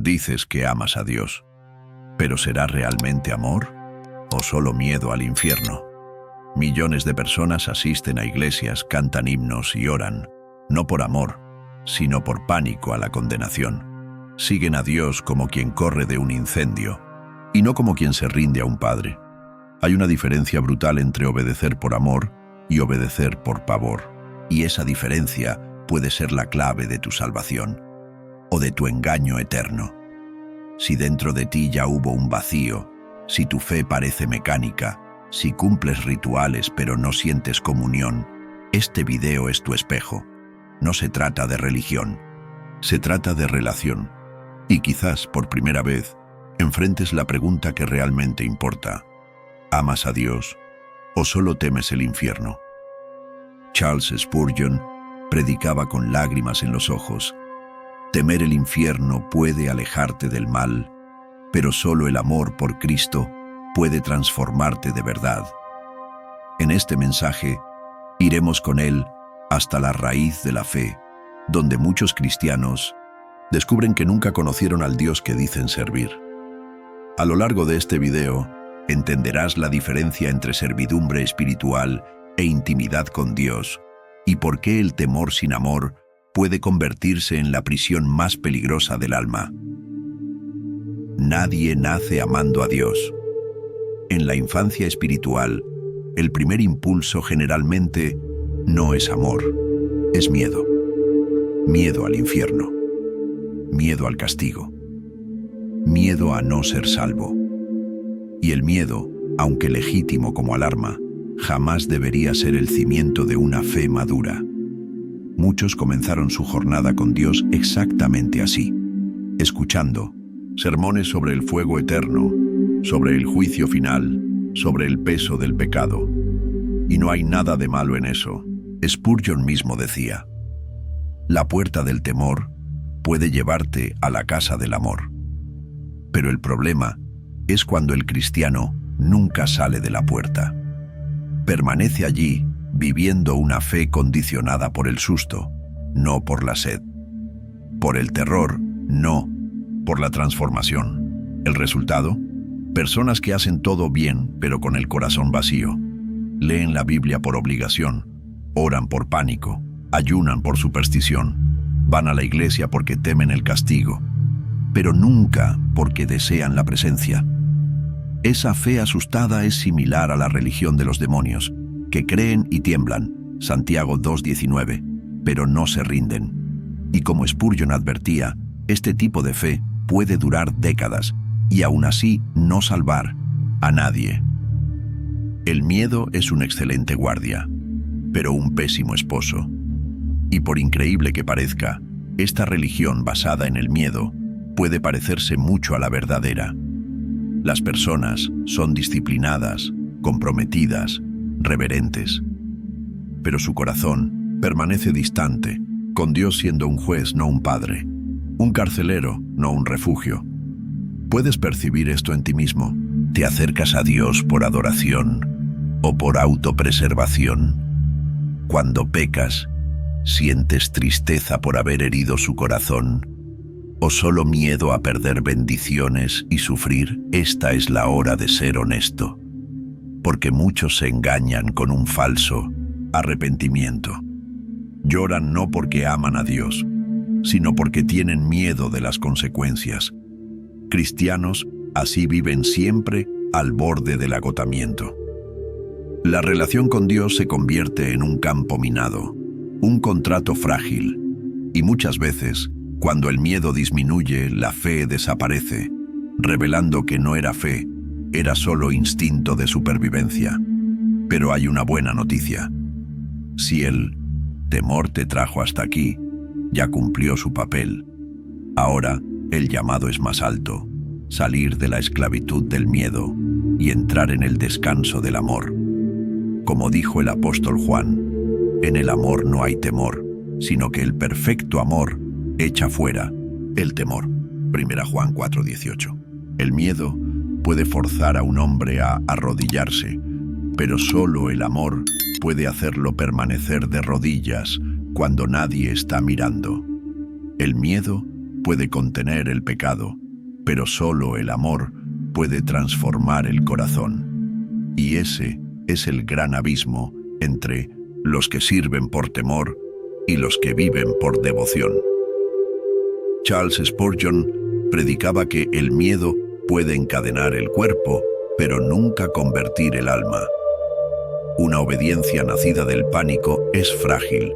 Dices que amas a Dios, pero ¿será realmente amor o solo miedo al infierno? Millones de personas asisten a iglesias, cantan himnos y oran, no por amor, sino por pánico a la condenación. Siguen a Dios como quien corre de un incendio, y no como quien se rinde a un padre. Hay una diferencia brutal entre obedecer por amor y obedecer por pavor, y esa diferencia puede ser la clave de tu salvación o de tu engaño eterno. Si dentro de ti ya hubo un vacío, si tu fe parece mecánica, si cumples rituales pero no sientes comunión, este video es tu espejo. No se trata de religión, se trata de relación. Y quizás, por primera vez, enfrentes la pregunta que realmente importa. ¿Amas a Dios o solo temes el infierno? Charles Spurgeon predicaba con lágrimas en los ojos. Temer el infierno puede alejarte del mal, pero solo el amor por Cristo puede transformarte de verdad. En este mensaje, iremos con él hasta la raíz de la fe, donde muchos cristianos descubren que nunca conocieron al Dios que dicen servir. A lo largo de este video, entenderás la diferencia entre servidumbre espiritual e intimidad con Dios, y por qué el temor sin amor puede convertirse en la prisión más peligrosa del alma. Nadie nace amando a Dios. En la infancia espiritual, el primer impulso generalmente no es amor, es miedo. Miedo al infierno, miedo al castigo, miedo a no ser salvo. Y el miedo, aunque legítimo como alarma, jamás debería ser el cimiento de una fe madura. Muchos comenzaron su jornada con Dios exactamente así, escuchando sermones sobre el fuego eterno, sobre el juicio final, sobre el peso del pecado. Y no hay nada de malo en eso. Spurgeon mismo decía: la puerta del temor puede llevarte a la casa del amor. Pero el problema es cuando el cristiano nunca sale de la puerta. Permanece allí, viviendo una fe condicionada por el susto, no por la sed. Por el terror, no, por la transformación. ¿El resultado? Personas que hacen todo bien, pero con el corazón vacío. Leen la Biblia por obligación, oran por pánico, ayunan por superstición, van a la iglesia porque temen el castigo, pero nunca porque desean la presencia. Esa fe asustada es similar a la religión de los demonios, que creen y tiemblan, Santiago 2:19, pero no se rinden. Y como Spurgeon advertía, este tipo de fe puede durar décadas y aún así no salvar a nadie. El miedo es un excelente guardia, pero un pésimo esposo. Y por increíble que parezca, esta religión basada en el miedo puede parecerse mucho a la verdadera. Las personas son disciplinadas, comprometidas, reverentes, pero su corazón permanece distante, con Dios siendo un juez, no un padre, un carcelero, no un refugio. ¿Puedes percibir esto en ti mismo? ¿Te acercas a Dios por adoración o por autopreservación? Cuando pecas, ¿sientes tristeza por haber herido su corazón? ¿O solo miedo a perder bendiciones y sufrir? Esta es la hora de ser honesto, porque muchos se engañan con un falso arrepentimiento. Lloran no porque aman a Dios, sino porque tienen miedo de las consecuencias. Cristianos así viven siempre al borde del agotamiento. La relación con Dios se convierte en un campo minado, un contrato frágil, y muchas veces, cuando el miedo disminuye, la fe desaparece, revelando que no era fe, era solo instinto de supervivencia. Pero hay una buena noticia. Si el temor te trajo hasta aquí, ya cumplió su papel. Ahora, el llamado es más alto: salir de la esclavitud del miedo y entrar en el descanso del amor. Como dijo el apóstol Juan, en el amor no hay temor, sino que el perfecto amor echa fuera el temor. 1 Juan 4:18. El miedo puede forzar a un hombre a arrodillarse, pero solo el amor puede hacerlo permanecer de rodillas cuando nadie está mirando. El miedo puede contener el pecado, pero solo el amor puede transformar el corazón. Y ese es el gran abismo entre los que sirven por temor y los que viven por devoción. Charles Spurgeon predicaba que el miedo puede encadenar el cuerpo, pero nunca convertir el alma. Una obediencia nacida del pánico es frágil.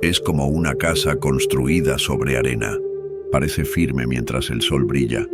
Es como una casa construida sobre arena. Parece firme mientras el sol brilla,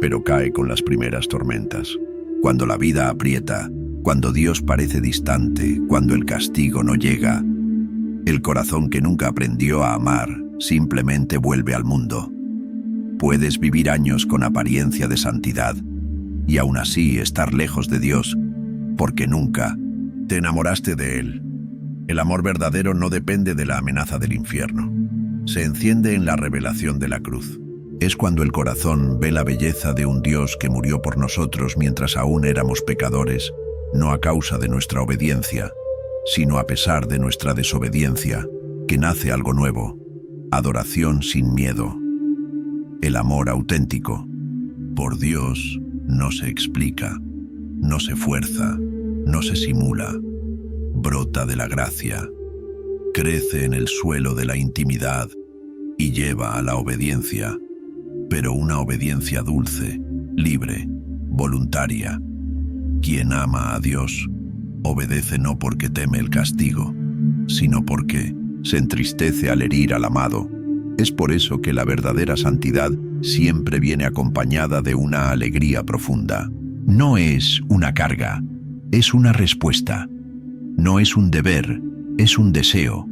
pero cae con las primeras tormentas. Cuando la vida aprieta, cuando Dios parece distante, cuando el castigo no llega, el corazón que nunca aprendió a amar simplemente vuelve al mundo. Puedes vivir años con apariencia de santidad y aún así estar lejos de Dios, porque nunca te enamoraste de Él. El amor verdadero no depende de la amenaza del infierno. Se enciende en la revelación de la cruz. Es cuando el corazón ve la belleza de un Dios que murió por nosotros mientras aún éramos pecadores, no a causa de nuestra obediencia, sino a pesar de nuestra desobediencia, que nace algo nuevo, adoración sin miedo. El amor auténtico por Dios no se explica, no se fuerza, no se simula, brota de la gracia, crece en el suelo de la intimidad y lleva a la obediencia, pero una obediencia dulce, libre, voluntaria. Quien ama a Dios obedece no porque teme el castigo, sino porque se entristece al herir al amado. Es por eso que la verdadera santidad siempre viene acompañada de una alegría profunda. No es una carga, es una respuesta. No es un deber, es un deseo.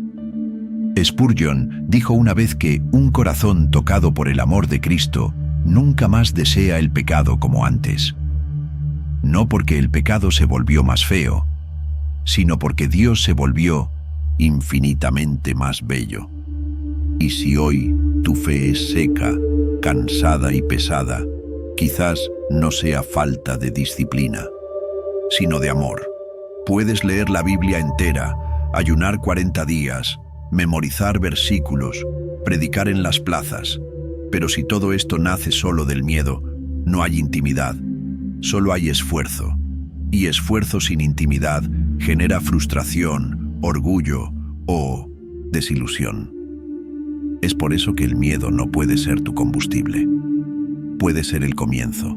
Spurgeon dijo una vez que un corazón tocado por el amor de Cristo nunca más desea el pecado como antes. No porque el pecado se volvió más feo, sino porque Dios se volvió infinitamente más bello. Y si hoy tu fe es seca, cansada y pesada, quizás no sea falta de disciplina, sino de amor. Puedes leer la Biblia entera, ayunar 40 días, memorizar versículos, predicar en las plazas, pero si todo esto nace solo del miedo, no hay intimidad, solo hay esfuerzo. Y esfuerzo sin intimidad genera frustración, orgullo o desilusión. Es por eso que el miedo no puede ser tu combustible. Puede ser el comienzo,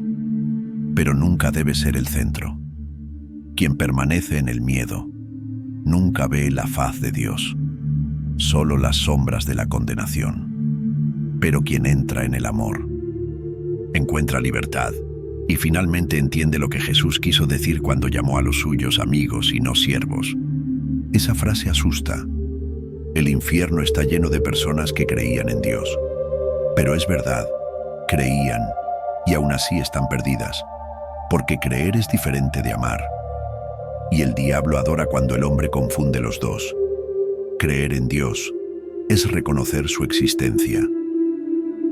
pero nunca debe ser el centro. Quien permanece en el miedo nunca ve la faz de Dios, solo las sombras de la condenación. Pero quien entra en el amor encuentra libertad y finalmente entiende lo que Jesús quiso decir cuando llamó a los suyos amigos y no siervos. Esa frase asusta. El infierno está lleno de personas que creían en Dios. Pero es verdad, creían y aún así están perdidas, porque creer es diferente de amar. Y el diablo adora cuando el hombre confunde los dos. Creer en Dios es reconocer su existencia.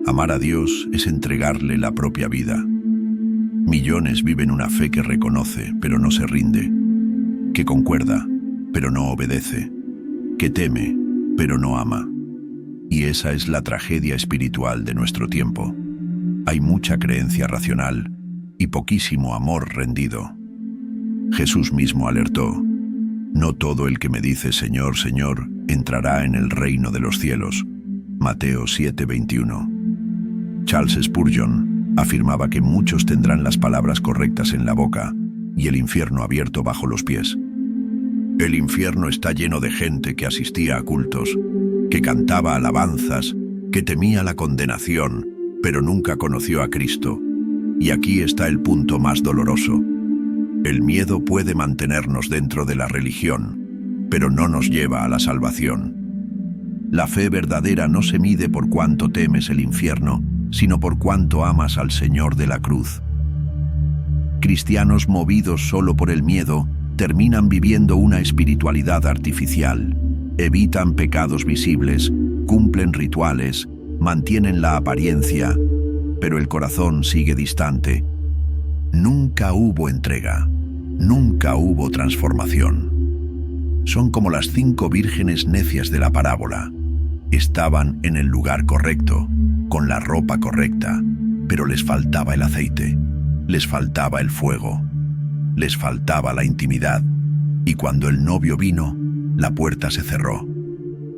Amar a Dios es entregarle la propia vida. Millones viven una fe que reconoce, pero no se rinde, que concuerda, pero no obedece, que teme, pero no ama. Y esa es la tragedia espiritual de nuestro tiempo. Hay mucha creencia racional y poquísimo amor rendido. Jesús mismo alertó: no todo el que me dice Señor, Señor, entrará en el reino de los cielos. Mateo 7:21. Charles Spurgeon afirmaba que muchos tendrán las palabras correctas en la boca y el infierno abierto bajo los pies. El infierno está lleno de gente que asistía a cultos, que cantaba alabanzas, que temía la condenación, pero nunca conoció a Cristo. Y aquí está el punto más doloroso. El miedo puede mantenernos dentro de la religión, pero no nos lleva a la salvación. La fe verdadera no se mide por cuánto temes el infierno, sino por cuánto amas al Señor de la cruz. Cristianos movidos solo por el miedo terminan viviendo una espiritualidad artificial. Evitan pecados visibles, cumplen rituales, mantienen la apariencia, pero el corazón sigue distante. Nunca hubo entrega, nunca hubo transformación. Son como las 5 vírgenes necias de la parábola. Estaban en el lugar correcto, con la ropa correcta, pero les faltaba el aceite, les faltaba el fuego, les faltaba la intimidad, y cuando el novio vino, la puerta se cerró.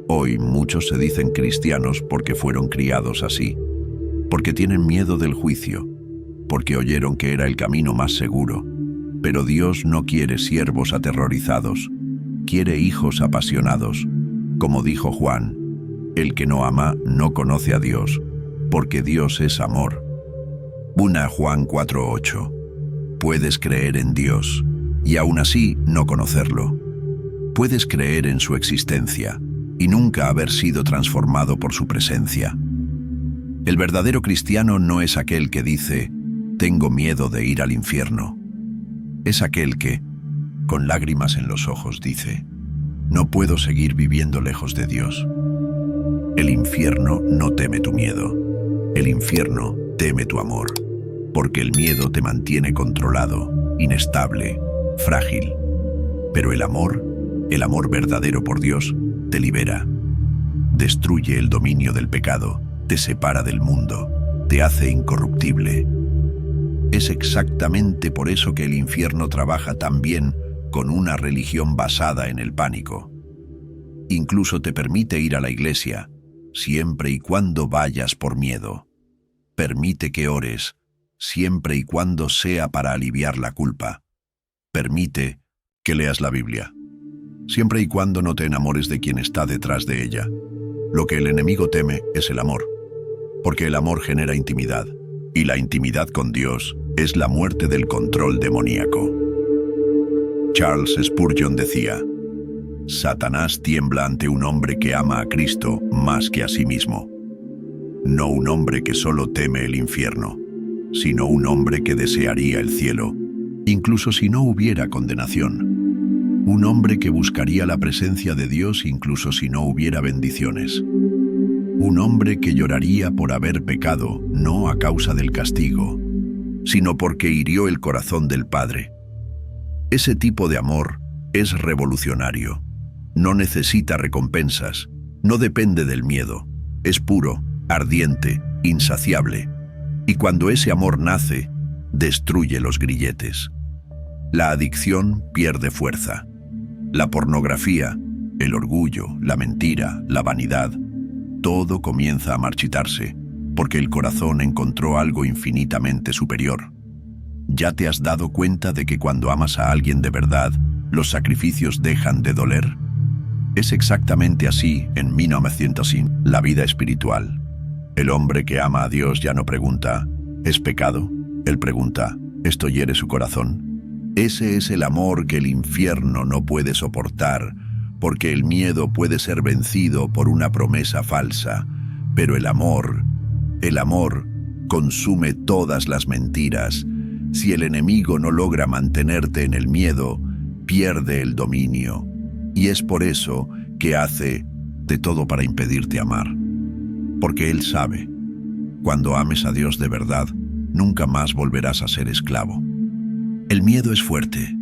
Hoy muchos se dicen cristianos porque fueron criados así, porque tienen miedo del juicio, porque oyeron que era el camino más seguro. Pero Dios no quiere siervos aterrorizados, quiere hijos apasionados. Como dijo Juan, el que no ama no conoce a Dios, porque Dios es amor. 1 Juan 4:8. Puedes creer en Dios y aún así no conocerlo. Puedes creer en su existencia y nunca haber sido transformado por su presencia. El verdadero cristiano no es aquel que dice, tengo miedo de ir al infierno. Es aquel que, con lágrimas en los ojos, dice, no puedo seguir viviendo lejos de Dios. El infierno no teme tu miedo. El infierno teme tu amor, porque el miedo te mantiene controlado, inestable, frágil. Pero el amor verdadero por Dios, te libera. Destruye el dominio del pecado, te separa del mundo, te hace incorruptible. Es exactamente por eso que el infierno trabaja tan bien con una religión basada en el pánico. Incluso te permite ir a la iglesia, siempre y cuando vayas por miedo. Permite que ores, siempre y cuando sea para aliviar la culpa. Permite que leas la Biblia, siempre y cuando no te enamores de quien está detrás de ella. Lo que el enemigo teme es el amor, porque el amor genera intimidad, y la intimidad con Dios es la muerte del control demoníaco. Charles Spurgeon decía, Satanás tiembla ante un hombre que ama a Cristo más que a sí mismo. No un hombre que solo teme el infierno, sino un hombre que desearía el cielo, incluso si no hubiera condenación. Un hombre que buscaría la presencia de Dios incluso si no hubiera bendiciones. Un hombre que lloraría por haber pecado, no a causa del castigo, sino porque hirió el corazón del Padre. Ese tipo de amor es revolucionario. No necesita recompensas, no depende del miedo, es puro, ardiente, insaciable. Y cuando ese amor nace, destruye los grilletes. La adicción pierde fuerza. La pornografía, el orgullo, la mentira, la vanidad, todo comienza a marchitarse, porque el corazón encontró algo infinitamente superior. ¿Ya te has dado cuenta de que cuando amas a alguien de verdad, los sacrificios dejan de doler? Es exactamente así en 1905, la vida espiritual. El hombre que ama a Dios ya no pregunta, ¿es pecado? Él pregunta, ¿esto hiere su corazón? Ese es el amor que el infierno no puede soportar, porque el miedo puede ser vencido por una promesa falsa, pero el amor consume todas las mentiras. Si el enemigo no logra mantenerte en el miedo, pierde el dominio. Y es por eso que hace de todo para impedirte amar. Porque él sabe, cuando ames a Dios de verdad, nunca más volverás a ser esclavo. El miedo es fuerte,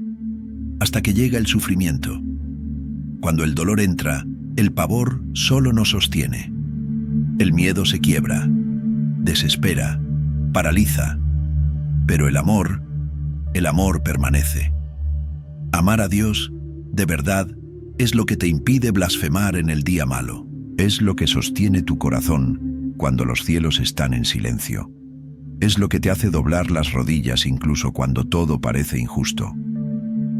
hasta que llega el sufrimiento. Cuando el dolor entra, el pavor solo nos sostiene. El miedo se quiebra, desespera, paraliza. Pero el amor permanece. Amar a Dios, de verdad, es lo que te impide blasfemar en el día malo. Es lo que sostiene tu corazón cuando los cielos están en silencio. Es lo que te hace doblar las rodillas incluso cuando todo parece injusto.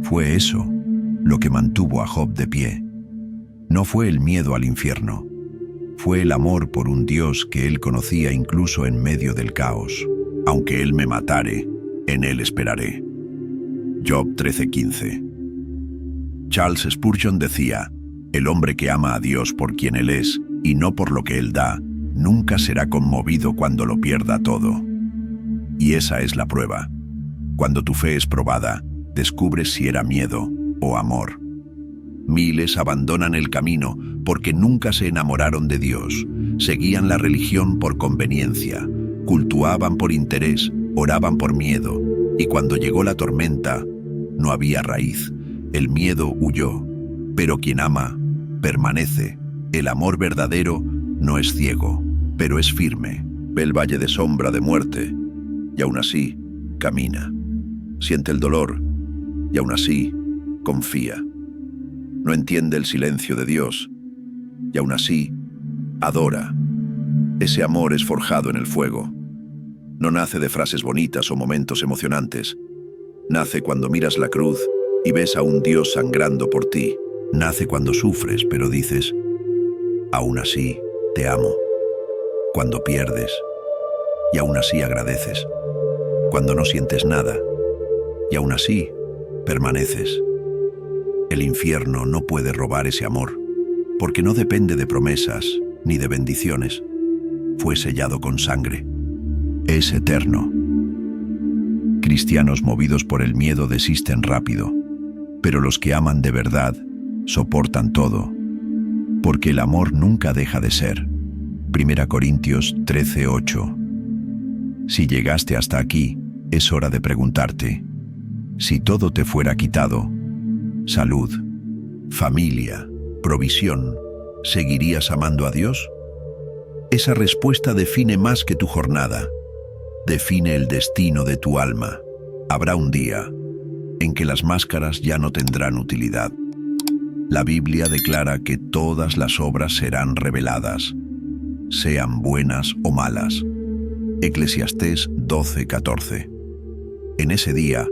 Fue eso lo que mantuvo a Job de pie. No fue el miedo al infierno, fue el amor por un Dios que él conocía incluso en medio del caos. Aunque él me matare, en él esperaré. Job 13:15. Charles Spurgeon decía, el hombre que ama a Dios por quien él es y no por lo que él da, nunca será conmovido cuando lo pierda todo. Y esa es la prueba. Cuando tu fe es probada, descubres si era miedo o amor. Miles abandonan el camino porque nunca se enamoraron de Dios, seguían la religión por conveniencia, cultuaban por interés, oraban por miedo, y cuando llegó la tormenta, no había raíz, el miedo huyó, pero quien ama, permanece. El amor verdadero no es ciego, pero es firme. ve el valle de sombra de muerte, y aún así camina. Siente el dolor, y aún así confía. No entiende el silencio de Dios, y aún así adora. Ese amor es forjado en el fuego. No nace de frases bonitas o momentos emocionantes. Nace cuando miras la cruz y ves a un Dios sangrando por ti. Nace cuando sufres, pero dices, aún así te amo. Cuando pierdes, y aún así agradeces. Cuando no sientes nada, y aún así permaneces. El infierno no puede robar ese amor, porque no depende de promesas ni de bendiciones. Fue sellado con sangre. Es eterno. Cristianos movidos por el miedo desisten rápido, pero los que aman de verdad soportan todo, porque el amor nunca deja de ser. 1 Corintios 13:8. Si llegaste hasta aquí, es hora de preguntarte, si todo te fuera quitado, salud, familia, provisión, ¿seguirías amando a Dios? Esa respuesta define más que tu jornada, define el destino de tu alma. Habrá un día en que las máscaras ya no tendrán utilidad. La Biblia declara que todas las obras serán reveladas, sean buenas o malas. Eclesiastés 12:14. En ese día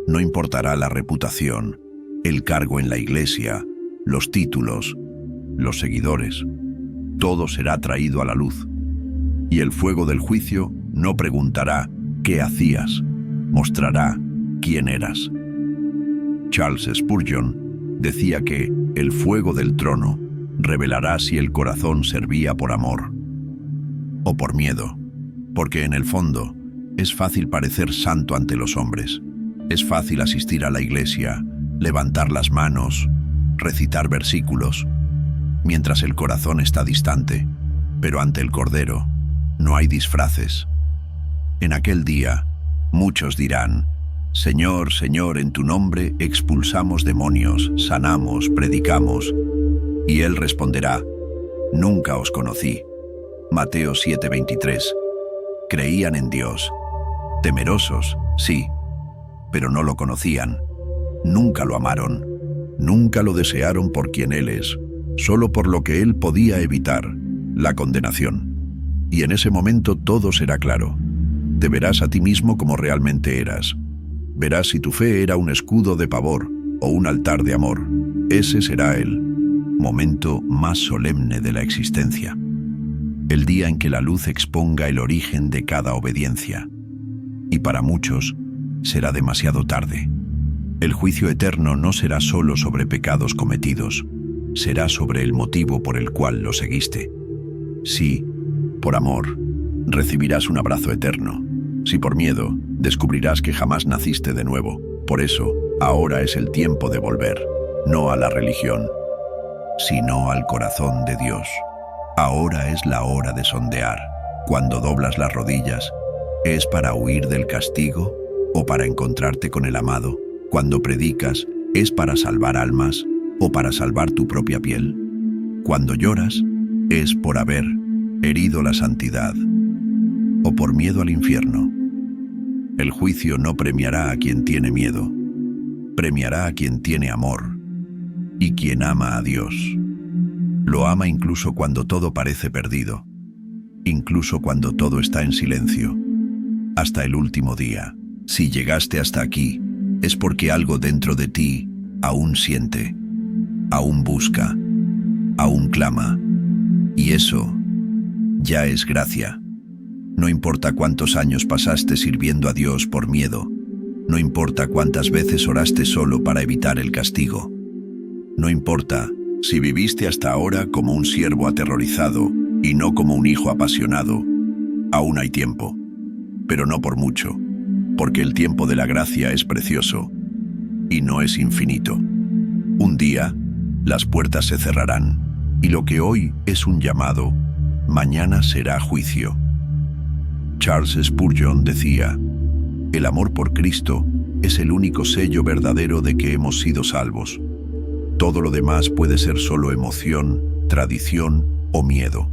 no importará la reputación, el cargo en la iglesia, los títulos, los seguidores. Todo será traído a la luz. Y el fuego del juicio no preguntará qué hacías, mostrará quién eras. Charles Spurgeon decía que el fuego del trono revelará si el corazón servía por amor o por miedo, porque en el fondo es fácil parecer santo ante los hombres. Es fácil asistir a la iglesia, levantar las manos, recitar versículos, mientras el corazón está distante, pero ante el Cordero no hay disfraces. En aquel día, muchos dirán, Señor, Señor, en tu nombre expulsamos demonios, sanamos, predicamos. Y Él responderá, nunca os conocí. Mateo 7:23. Creían en Dios. Temerosos, sí, pero no lo conocían. Nunca lo amaron. Nunca lo desearon por quien Él es, solo por lo que Él podía evitar, la condenación. Y en ese momento todo será claro. Te verás a ti mismo como realmente eras. Verás si tu fe era un escudo de pavor o un altar de amor. Ese será el momento más solemne de la existencia. El día en que la luz exponga el origen de cada obediencia. Y para muchos será demasiado tarde. El juicio eterno no será solo sobre pecados cometidos, será sobre el motivo por el cual lo seguiste. Si, por amor, recibirás un abrazo eterno. Si por miedo, descubrirás que jamás naciste de nuevo. Por eso, ahora es el tiempo de volver, no a la religión, sino al corazón de Dios. Ahora es la hora de sondear. Cuando doblas las rodillas, ¿es para huir del castigo o para encontrarte con el amado? Cuando predicas, ¿es para salvar almas o para salvar tu propia piel? Cuando lloras, ¿es por haber herido la santidad o por miedo al infierno? El juicio no premiará a quien tiene miedo, premiará a quien tiene amor y quien ama a Dios. Lo ama incluso cuando todo parece perdido, incluso cuando todo está en silencio, hasta el último día. Si llegaste hasta aquí, es porque algo dentro de ti aún siente, aún busca, aún clama, y eso ya es gracia. No importa cuántos años pasaste sirviendo a Dios por miedo, no importa cuántas veces oraste solo para evitar el castigo, no importa si viviste hasta ahora como un siervo aterrorizado y no como un hijo apasionado, aún hay tiempo, pero no por mucho, porque el tiempo de la gracia es precioso y no es infinito. Un día, las puertas se cerrarán y lo que hoy es un llamado, mañana será juicio. Charles Spurgeon decía, el amor por Cristo es el único sello verdadero de que hemos sido salvos. Todo lo demás puede ser solo emoción, tradición o miedo.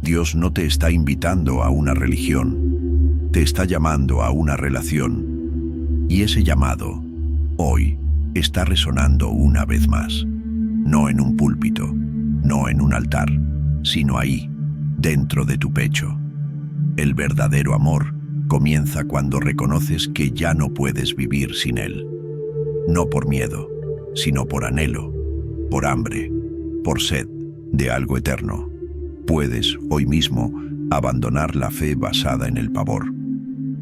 Dios no te está invitando a una religión, te está llamando a una relación. Y ese llamado, hoy, está resonando una vez más. No en un púlpito, no en un altar, sino ahí, dentro de tu pecho. El verdadero amor comienza cuando reconoces que ya no puedes vivir sin él. No por miedo, sino por anhelo, por hambre, por sed de algo eterno. Puedes hoy mismo abandonar la fe basada en el pavor.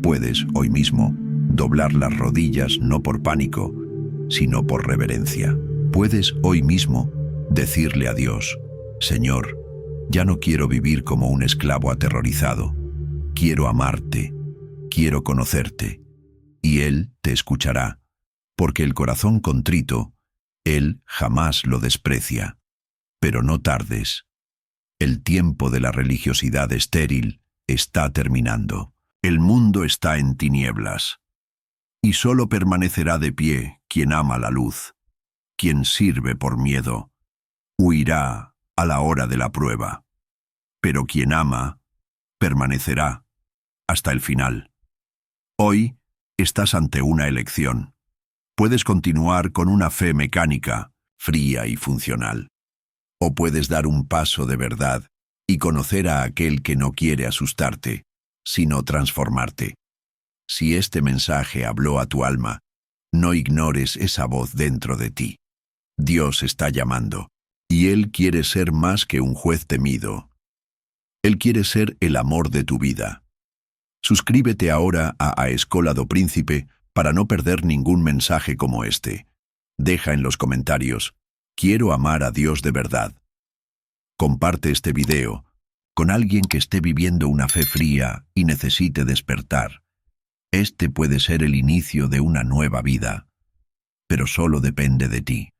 Puedes hoy mismo doblar las rodillas no por pánico, sino por reverencia. Puedes hoy mismo decirle a Dios: Señor, ya no quiero vivir como un esclavo aterrorizado. Quiero amarte, quiero conocerte. Y Él te escuchará, porque el corazón contrito, Él jamás lo desprecia. Pero no tardes. El tiempo de la religiosidad estéril está terminando. El mundo está en tinieblas. Y solo permanecerá de pie quien ama la luz. Quien sirve por miedo, huirá a la hora de la prueba. Pero quien ama, permanecerá hasta el final. Hoy estás ante una elección. Puedes continuar con una fe mecánica, fría y funcional. O puedes dar un paso de verdad y conocer a aquel que no quiere asustarte, sino transformarte. Si este mensaje habló a tu alma, no ignores esa voz dentro de ti. Dios está llamando, y Él quiere ser más que un juez temido. Él quiere ser el amor de tu vida. Suscríbete ahora a Escola do Príncipe para no perder ningún mensaje como este. Deja en los comentarios: quiero amar a Dios de verdad. Comparte este video con alguien que esté viviendo una fe fría y necesite despertar. Este puede ser el inicio de una nueva vida, pero solo depende de ti.